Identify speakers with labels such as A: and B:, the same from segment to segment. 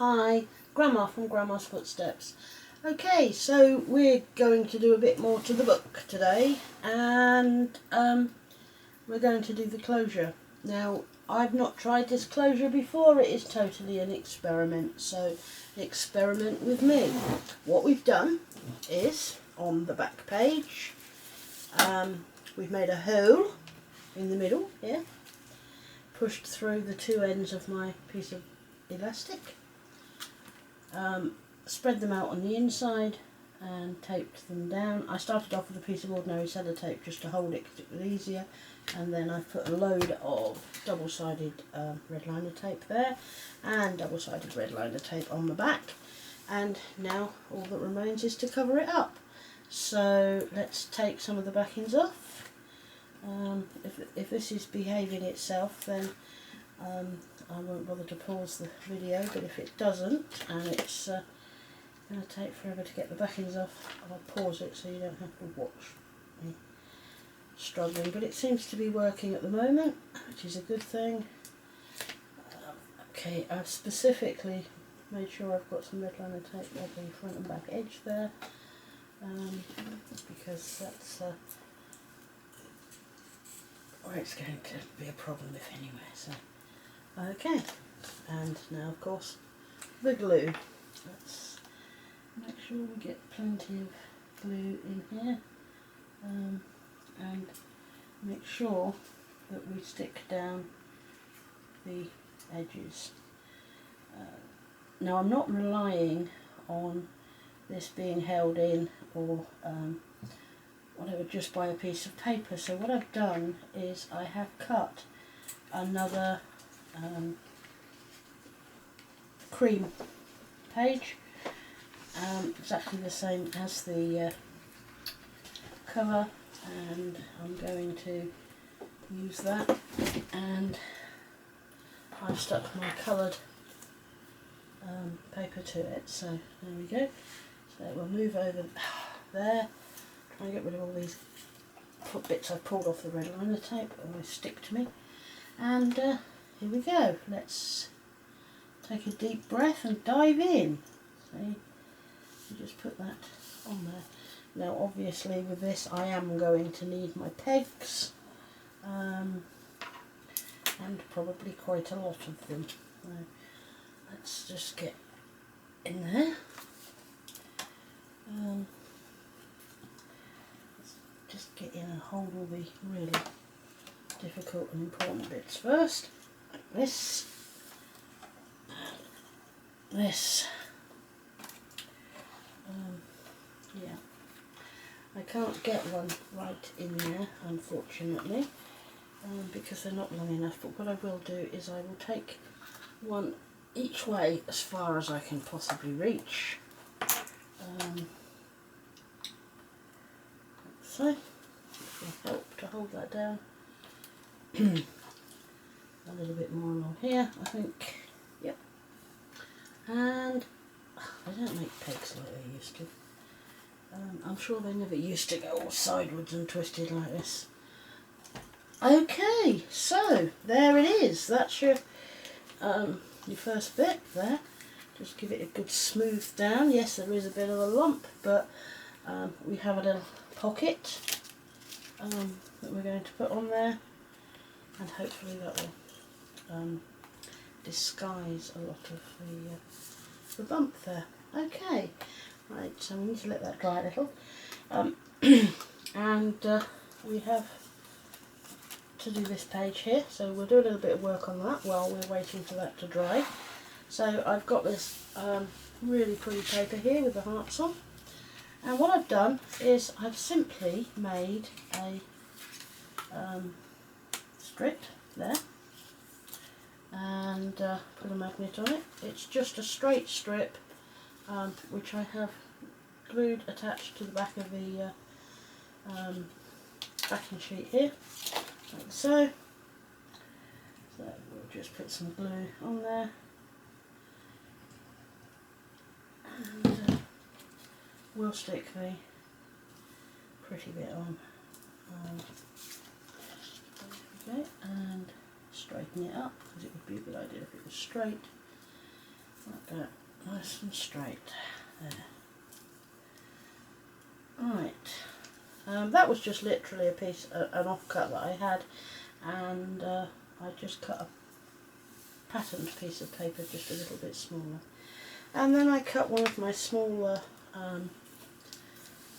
A: Hi, Grandma from Grandma's Footsteps. Okay, so we're going to do a bit more to the book today, and we're going to do the closure. Now, I've not tried this closure before. It is totally an experiment, so experiment with me. What we've done is, on the back page, we've made a hole in the middle here, pushed through the two ends of my piece of elastic, spread them out on the inside and taped them down. I started off with a piece of ordinary sellotape just to hold it because it was easier, and then I put a load of double-sided red liner tape there and double-sided red liner tape on the back, and now all that remains is to cover it up. So let's take some of the backings off. If this is behaving itself, then I won't bother to pause the video, but if it doesn't and it's going to take forever to get the backings off, I'll pause it so you don't have to watch me struggling. But it seems to be working at the moment, which is a good thing. Okay, I've specifically made sure I've got some red liner tape at the front and back edge there, because that's where it's going to be a problem if anywhere. So, okay, and now of course the glue. Let's make sure we get plenty of glue in here, and make sure that we stick down the edges. Now, I'm not relying on this being held in or whatever just by a piece of paper. So what I've done is I have cut another cream page, exactly the same as the cover, and I'm going to use that, and I've stuck my coloured paper to it, so there we go. So we'll move over there, try and get rid of all these bits I've pulled off the red liner tape, always stick to me, and here we go. Let's take a deep breath and dive in. See, you just put that on there. Now obviously with this I am going to need my pegs, and probably quite a lot of them. So let's just get in there. Let's just get in and hold all the really difficult and important bits first, like this. This, yeah, I can't get one right in there, unfortunately, because they're not long enough, but what I will do is I will take one each way as far as I can possibly reach. So, this will help to hold that down. A little bit more along here, I think. Yep. And they don't make pegs like they used to. I'm sure they never used to go all sideways and twisted like this. Okay, so there it is. That's your first bit there. Just give it a good smooth down. Yes, there is a bit of a lump, but we have a little pocket that we're going to put on there, and hopefully that will disguise a lot of the bump there. Okay, right, so we need to let that dry a little, and we have to do this page here, so we'll do a little bit of work on that while we're waiting for that to dry. So I've got this really pretty paper here with the hearts on, and what I've done is I've simply made a strip there, and put a magnet on it. It's just a straight strip, which I have glued attached to the back of the backing sheet here, like so. So we'll just put some glue on there, and we'll stick the pretty bit on. Okay, and straighten it up, because it would be a good idea if it was straight. like that, nice and straight there. Right, that was just literally a piece, an offcut that I had, and I just cut a patterned piece of paper just a little bit smaller, and then I cut one of my smaller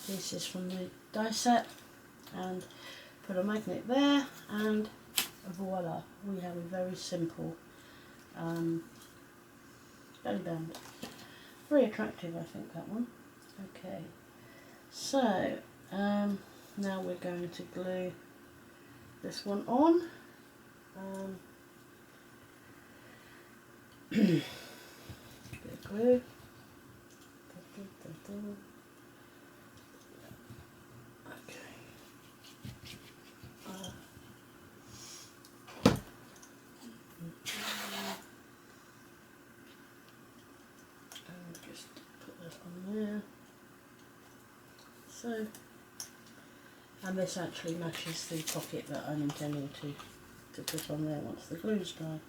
A: pieces from the die set and put a magnet there, and voila, we have a very simple belly band. Very attractive, I think, that one. Okay, so now we're going to glue this one on. Bit of glue. Okay. And just put that on there. So, and this actually matches the pocket that I'm intending to put on there once the glue's dry.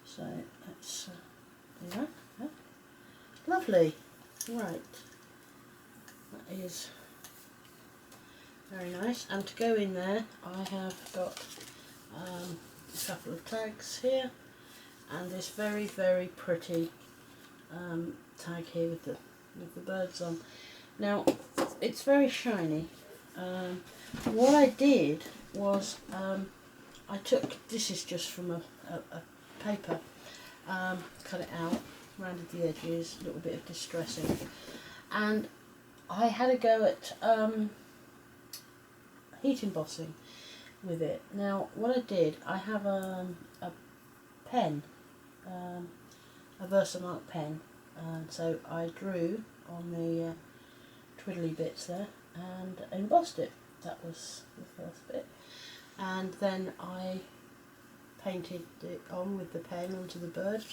A: So let's do that. Yeah. Lovely. Right. That is very nice. And to go in there, I have got a couple of tags here, and this very, very pretty tag here with the birds on. Now, it's very shiny. What I did was I took, this is just from a paper, cut it out, rounded the edges, a little bit of distressing, and I had a go at heat embossing with it. Now what I did, I have a pen, a Versamark pen, and so I drew on the twiddly bits there and embossed it. That was the first bit, and then I painted it on with the pen onto the bird,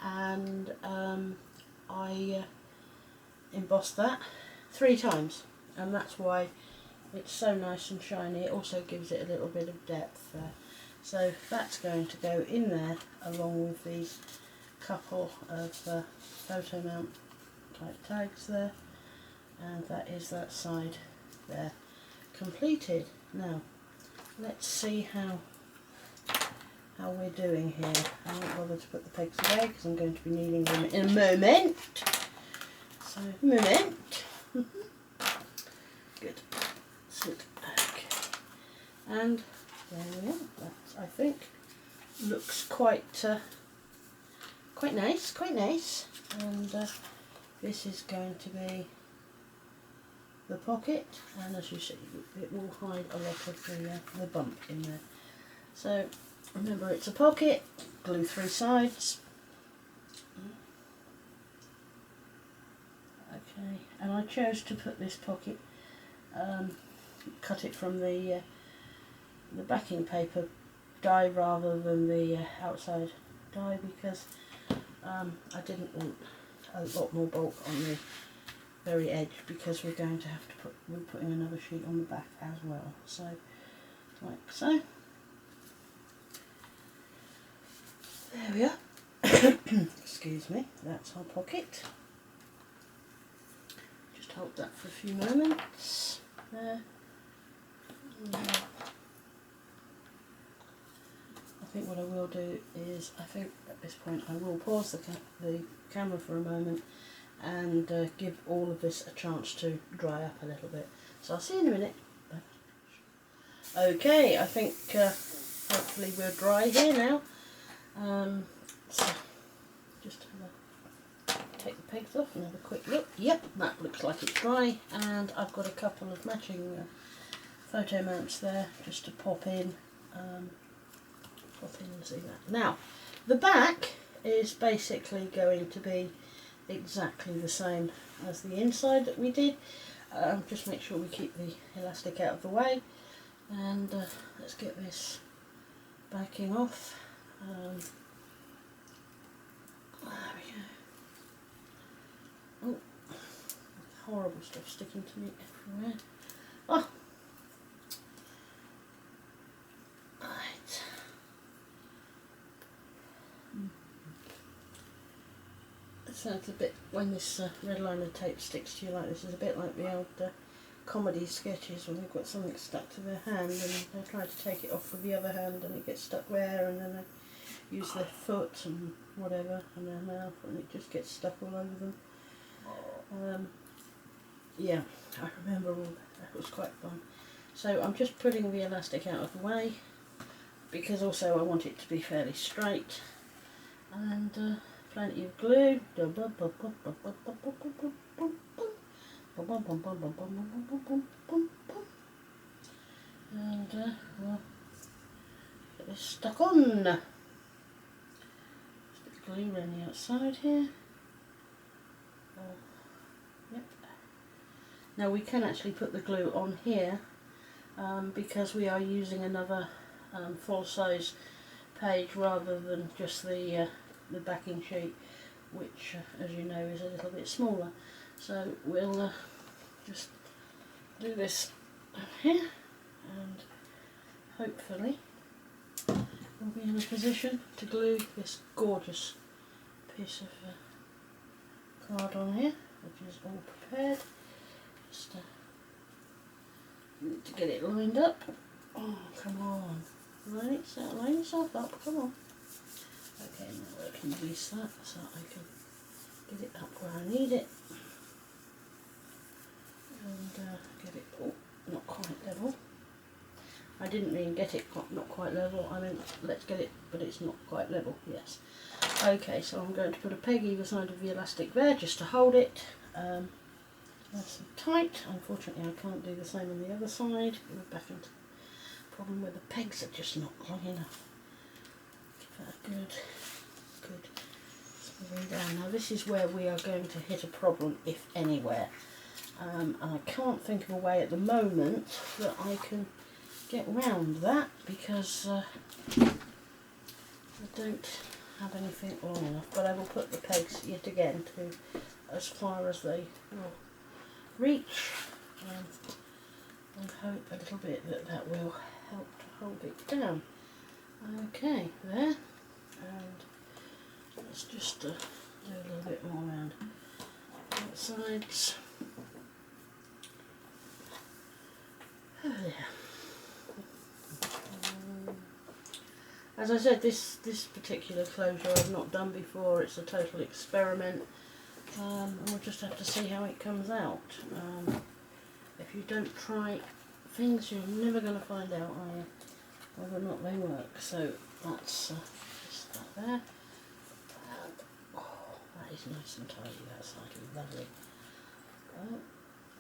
A: and I embossed that 3 times, and that's why it's so nice and shiny. It also gives it a little bit of depth there. So that's going to go in there along with these couple of photo mount type tags there, and that is that side there completed. Now let's see how we're doing here. I won't bother to put the pegs away because I'm going to be needing them in a moment. So, moment. Good. Sit. Okay. And there we are. That, I think, looks quite nice. Quite nice. And this is going to be the pocket, and as you see, it will hide a lot of the bump in there. So remember, it's a pocket, glue 3 sides. Okay, and I chose to put this pocket, cut it from the backing paper die rather than the outside die, because I didn't want a lot more bulk on the very edge, because we're going to have to we're putting another sheet on the back as well. So, like so. There we are. Excuse me, that's our pocket. Just hold that for a few moments. There. I think what I will do is, I think at this point I will pause the camera for a moment and give all of this a chance to dry up a little bit. So I'll see you in a minute. Okay, I think hopefully we're dry here now. So just take the pegs off and have a quick look. Yep, that looks like it's dry, and I've got a couple of matching photo mounts there just to pop in and see that. Now, the back is basically going to be exactly the same as the inside that we did. Just make sure we keep the elastic out of the way, and let's get this backing off. There we go. Oh, horrible stuff sticking to me everywhere. Oh, right. sounds a bit, when this red liner tape sticks to you like this, is a bit like the old comedy sketches when they've got something stuck to their hand and they try to take it off with the other hand and it gets stuck there, and then they use their foot and whatever and their mouth and it just gets stuck all over them. Yeah, I remember all that. That was quite fun. So I'm just putting the elastic out of the way because also I want it to be fairly straight, and plenty of glue. And we'll get this stuck on. Just a bit of glue around the outside here. Yep. Now we can actually put the glue on here because we are using another full size page rather than just the backing sheet, which as you know is a little bit smaller. So we'll just do this here and hopefully we'll be in a position to glue this gorgeous piece of card on here, which is all prepared. Just need to get it lined up. Oh, come on. Line yourself up, come on. Okay, now I can release that so I can get it up where I need it. And get it, oh, not quite level. I didn't mean get it not quite level, I meant let's get it, but it's not quite level, yes. Okay, so I'm going to put a peg either side of the elastic there just to hold it. Nice and tight. Unfortunately I can't do the same on the other side. We're back into the problem where the pegs are just not long enough. Give that a good smoothing down. Now this is where we are going to hit a problem, if anywhere. And I can't think of a way at the moment that I can get round that because I don't have anything long enough, but I will put the pegs yet again to as far as they will reach and hope a little bit that that will help to hold it down. Okay, there, and let's just do a little bit more around both sides. Oh, yeah. As I said, this particular closure I've not done before. It's a total experiment, and we'll just have to see how it comes out. If you don't try things, you're never going to find out, are you, whether or not they work. So that's just that there. And, oh, that is nice and tidy. That side is lovely.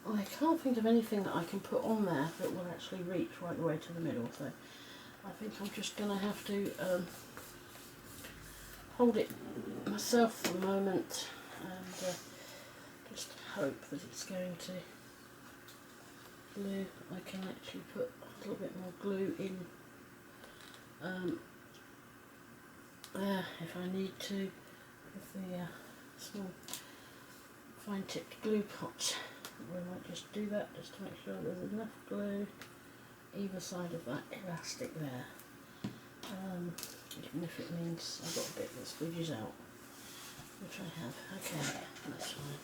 A: I can't think of anything that I can put on there that will actually reach right the way to the middle, so I think I'm just going to have to hold it myself for the moment and just hope that it's going to glue. I can actually put a little bit more glue in there if I need to with the small fine tipped glue pot. We might just do that just to make sure there's enough glue either side of that elastic there, even if it means I've got a bit that squeezes out, which I have. Okay, that's fine.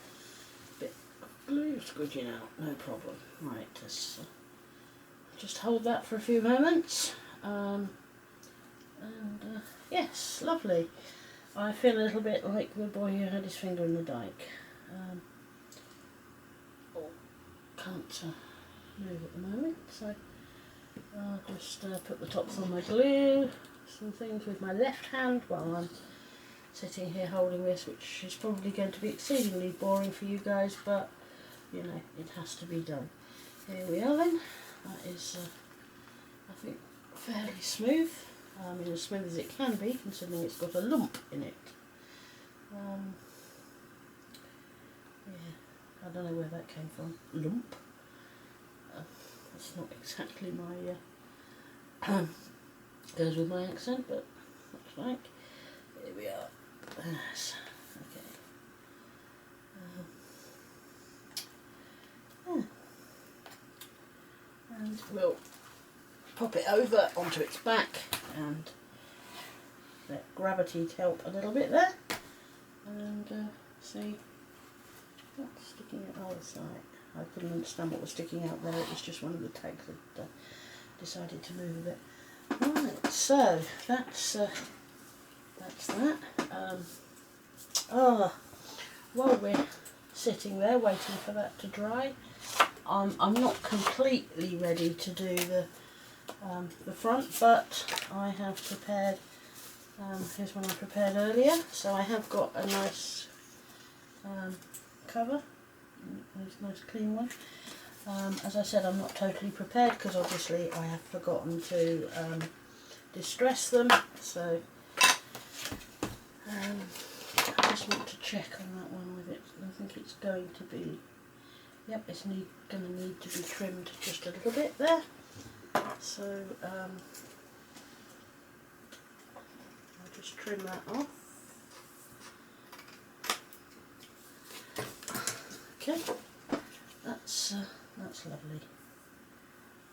A: Bit of glue squeezing out, no problem. Right, let's just hold that for a few moments, and yes, lovely. I feel a little bit like the boy who had his finger in the dike. Can't move at the moment, so I'll just put the tops on my glue, some things with my left hand while I'm sitting here holding this, which is probably going to be exceedingly boring for you guys, but you know, it has to be done. Here we are then. That is, I think, fairly smooth. I mean, as smooth as it can be, considering it's got a lump in it. Yeah, I don't know where that came from. Lump. That's not exactly my goes with my accent, but looks like. Here we are. Yes. Okay. And we'll pop it over onto its back and let gravity help a little bit there, and See? That's sticking out the other side. I couldn't understand what was sticking out there, it was just one of the tags that decided to move a bit. Right, so that's that. While we're sitting there waiting for that to dry, I'm not completely ready to do the front, but I have prepared, here's one I prepared earlier, so I have got a nice cover, a nice clean one. As I said, I'm not totally prepared because obviously I have forgotten to distress them, so I just want to check on that one with it. I think it's going to be, yep, it's going to need to be trimmed just a little bit there. So I'll just trim that off. Okay, that's lovely.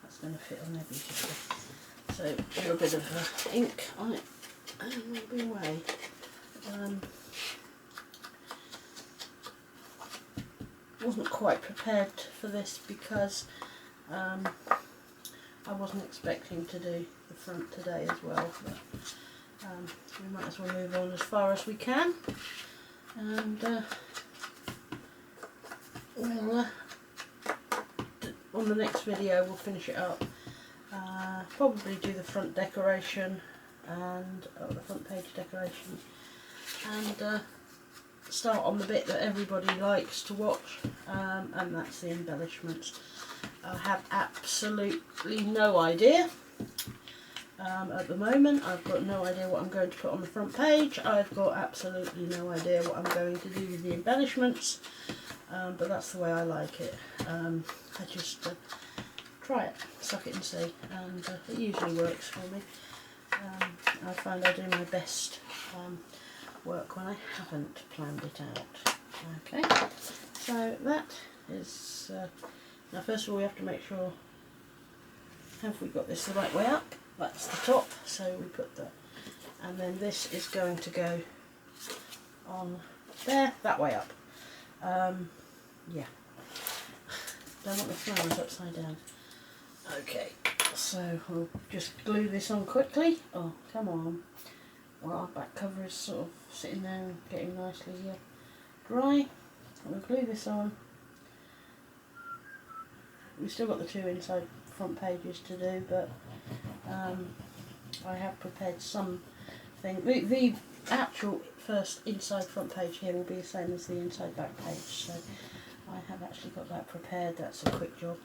A: That's going to fit on there beautifully. So a little bit of ink on it and we'll be away. Wasn't quite prepared for this because I wasn't expecting to do the front today as well, but we might as well move on as far as we can, and we'll on the next video we'll finish it up, probably do the front decoration and the front page decoration, and start on the bit that everybody likes to watch, and that's the embellishments. I have absolutely no idea. At the moment I've got no idea what I'm going to put on the front page. I've got absolutely no idea what I'm going to do with the embellishments, but that's the way I like it. I just try it, suck it and see, and it usually works for me. I find I do my best work when I haven't planned it out. Okay, so that is, now first of all we have to make sure, have we got this the right way up? That's the top, so we put the, and then this is going to go on there, that way up. Yeah, don't want the flowers upside down. Okay, so we'll just glue this on quickly. Oh, come on. Well, our back cover is sort of sitting there and getting nicely dry. We'll glue this on. We've still got the two inside front pages to do, but I have prepared something. The actual first inside front page here will be the same as the inside back page, so I have actually got that prepared. That's a quick job.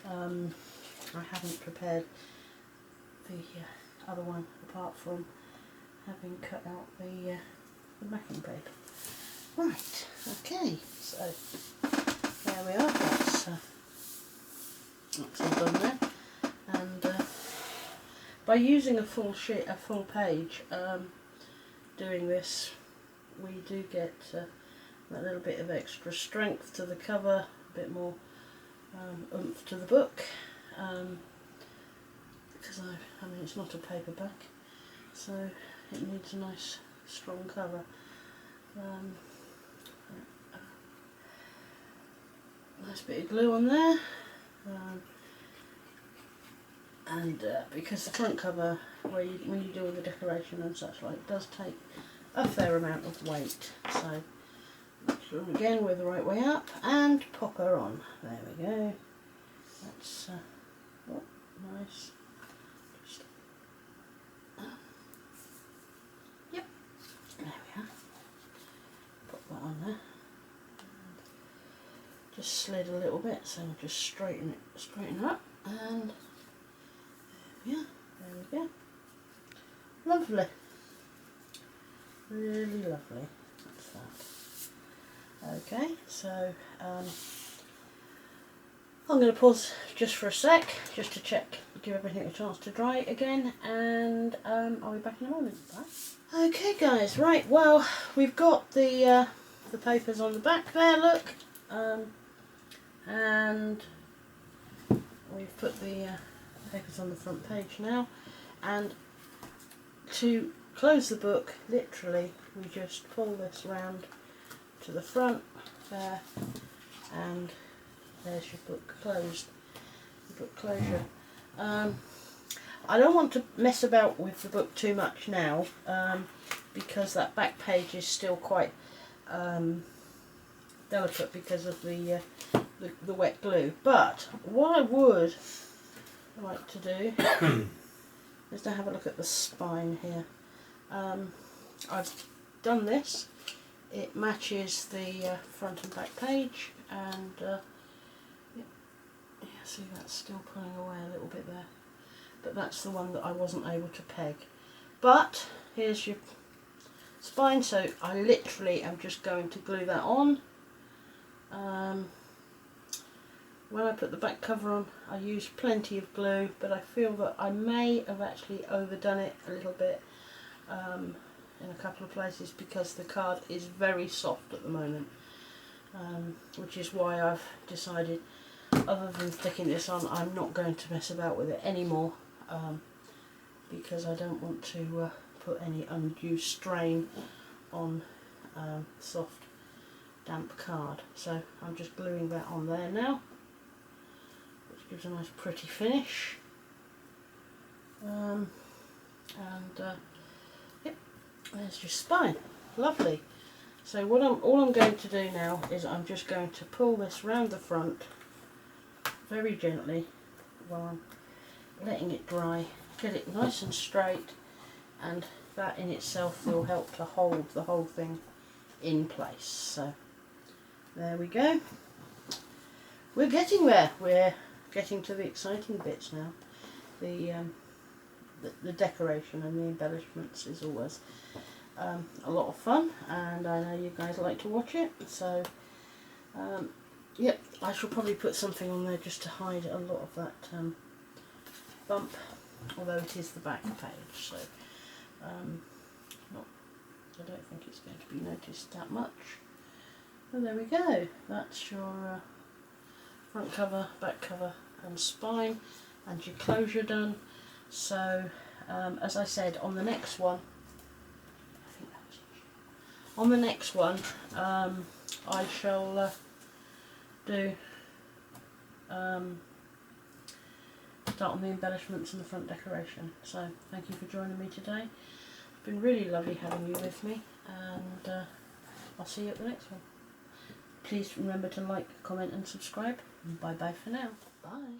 A: I haven't prepared the other one apart from having cut out the backing paper. Right, okay, so there we are, that's all done there. And by using a full sheet, a full page, doing this, we do get that little bit of extra strength to the cover, a bit more oomph to the book, because I mean it's not a paperback, so it needs a nice strong cover. Nice bit of glue on there, and because the front cover, when you do all the decoration and such like, does take a fair amount of weight, so make sure again we're the right way up and pop her on. There we go. That's oh, nice. Just, yep, there we are. Pop that on there. Just slid a little bit, so we'll just straighten her up, and there we go. Lovely. Really lovely. That's that. Okay, so I'm going to pause just for a sec, just to check, give everything a chance to dry again, and I'll be back in a moment. Bye. Okay guys, right, well, we've got the papers on the back there, look, and we've put the papers on the front page now, and to close the book, literally, we just pull this round to the front there, and there's your book closed, your book closure. I don't want to mess about with the book too much now, because that back page is still quite delicate because of the wet glue. But what I would like to do is to have a look at the spine here. I've done this. It matches the front and back page, and yeah, see, that's still pulling away a little bit there. But that's the one that I wasn't able to peg. But here's your spine, so I literally am just going to glue that on. When I put the back cover on, I used plenty of glue, but I feel that I may have actually overdone it a little bit in a couple of places, because the card is very soft at the moment, which is why I've decided, other than sticking this on, I'm not going to mess about with it anymore, because I don't want to put any undue strain on soft, damp card. So I'm just gluing that on there now, which gives a nice pretty finish. Yep, there's your spine. Lovely. So all I'm going to do now is I'm just going to pull this round the front very gently while I'm letting it dry, get it nice and straight, and that in itself will help to hold the whole thing in place. So there we go. We're getting there. We're getting to the exciting bits now. The decoration and the embellishments is always a lot of fun, and I know you guys like to watch it. So yep, I shall probably put something on there just to hide a lot of that bump, although it is the back page, so I don't think it's going to be noticed that much. Well, there we go. That's your front cover, back cover and spine, and your closure done. So as I said, on the next one, I shall do start on the embellishments and the front decoration. So thank you for joining me today. It's been really lovely having you with me, and I'll see you at the next one. Please remember to like, comment and subscribe. Bye bye for now. Bye.